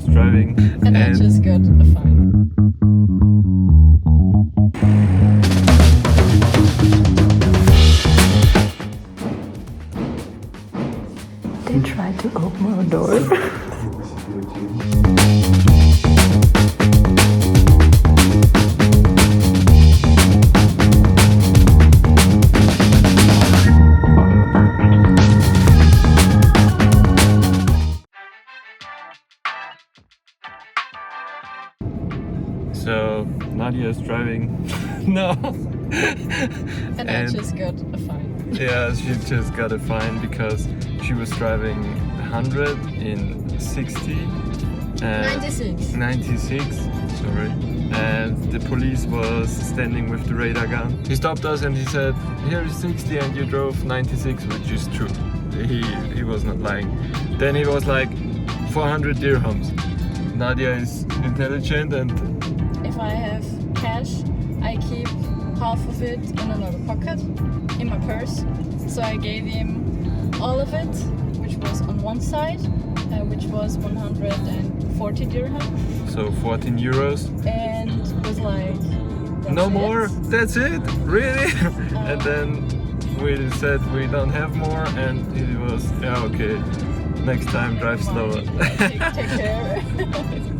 Nadia's driving and I just got a fine. They tried to open our door. So Nadia's driving now. And I just got a fine. Yeah, she just got a fine because she was driving 100 in 60 and 96, sorry. And the police was standing with the radar gun. He stopped us and he said, here is 60 and you drove 96, which is true. He was not lying. Then he was like 400 dirhams. Nadia is intelligent and if I have cash, I keep half of it in another pocket, in my purse. So I gave him all of it, which was on one side, which was 140 dirham. So 14 euros. And was like, no more, that's it, really? And then we said we don't have more and it was, yeah, okay, next time drive slower. Take care.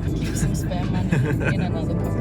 Keep some spare money in another pocket.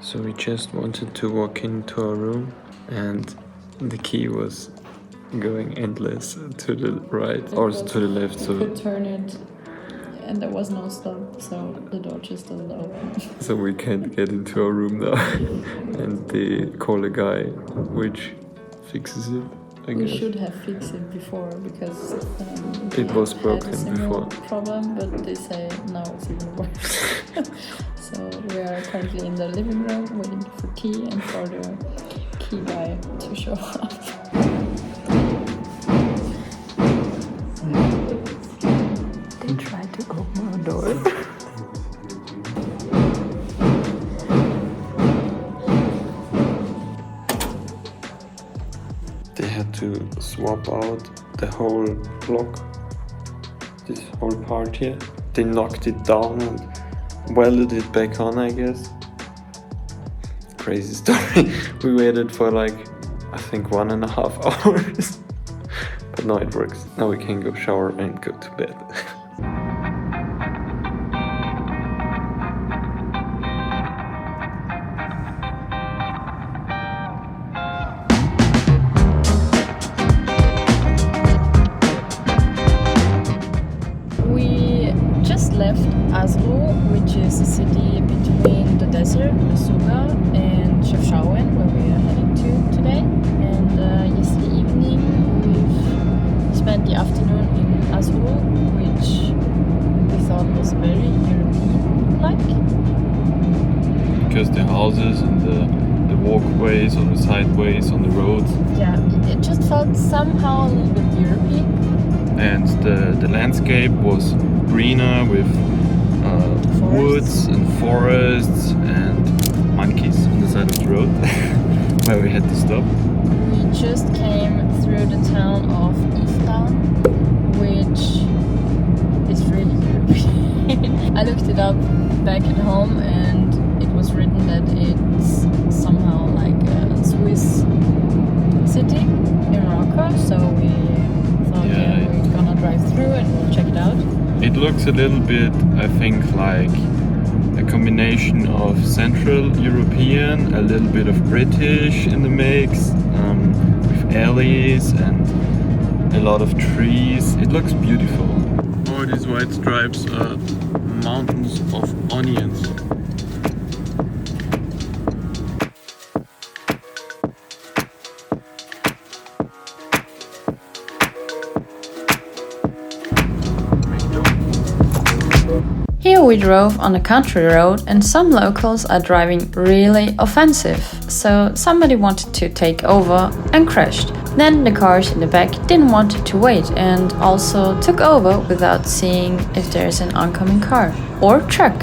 So we just wanted to walk into our room and the key was going endless to the right or to the left. So you could turn it and there was no stop, so the door just doesn't open. So we can't get into our room now. And they call a guy which fixes it, I guess. We should have fixed it before because it was broken before. Problem, but they say now it's even worse. So we are currently in the living room waiting for key and for the key guy to show up. They tried to open our door. They had to swap out the whole block, this whole part here. They knocked it down and welded it back on, I guess. Crazy story. We waited for like, I think 1.5 hours. But now it works. Now we can go shower and go to bed. Which is a city between the desert, Suga, and Chefchaouen, where we are heading to. houses and the walkways on the sideways on the roads. Yeah, it just felt somehow a little bit European. And the landscape was greener with woods and forests and monkeys on the side of the road where we had to stop. We just came through the town of Ifran, which is really European. I looked it up back at home and it was written that it's somehow like a Swiss city in Morocco, so we thought we're gonna drive through and we'll check it out. It looks a little bit, I think, like a combination of Central European, a little bit of British in the mix, with alleys and a lot of trees. It looks beautiful. All these white stripes are mountains of onions. Here we drove on a country road and some locals are driving really offensive, so somebody wanted to take over and crashed. Then the cars in the back didn't want to wait and also took over without seeing if there's an oncoming car or truck.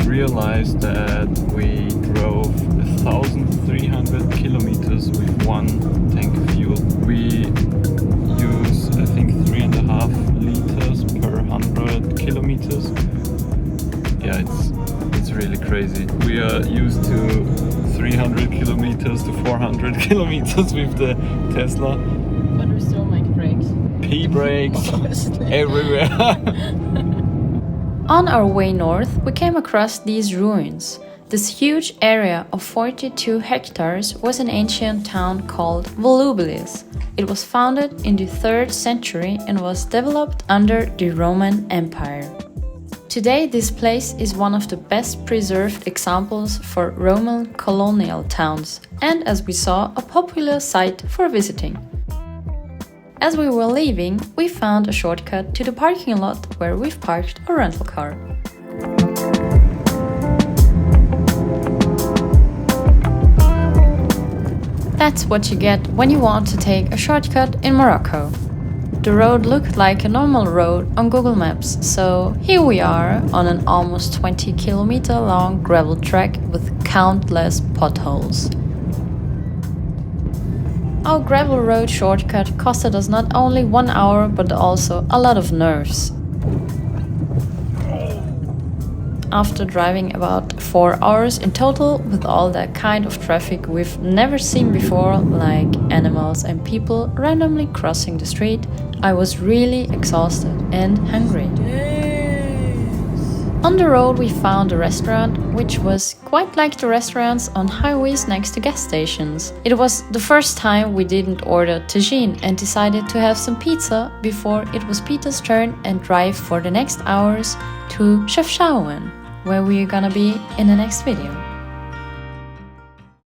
Realized that we drove 1,300 kilometers with one tank of fuel. We use, I think, 3.5 liters per 100 kilometers. Yeah, it's really crazy. We are used to 300 kilometers to 400 kilometers with the Tesla. But we still make brakes. P-brakes everywhere. On our way north, we came across these ruins. This huge area of 42 hectares was an ancient town called Volubilis. It was founded in the 3rd century and was developed under the Roman Empire. Today, this place is one of the best preserved examples for Roman colonial towns and, as we saw, a popular site for visiting. As we were leaving, we found a shortcut to the parking lot where we've parked a rental car. That's what you get when you want to take a shortcut in Morocco. The road looked like a normal road on Google Maps, so here we are on an almost 20-kilometer long gravel track with countless potholes. Our gravel road shortcut costed us not only 1 hour but also a lot of nerves. After driving about 4 hours in total with all that kind of traffic we've never seen before, like animals and people randomly crossing the street, I was really exhausted and hungry. On the road we found a restaurant, which was quite like the restaurants on highways next to gas stations. It was the first time we didn't order tagine and decided to have some pizza before it was Peter's turn and drive for the next hours to Chefchaouen, where we're gonna be in the next video.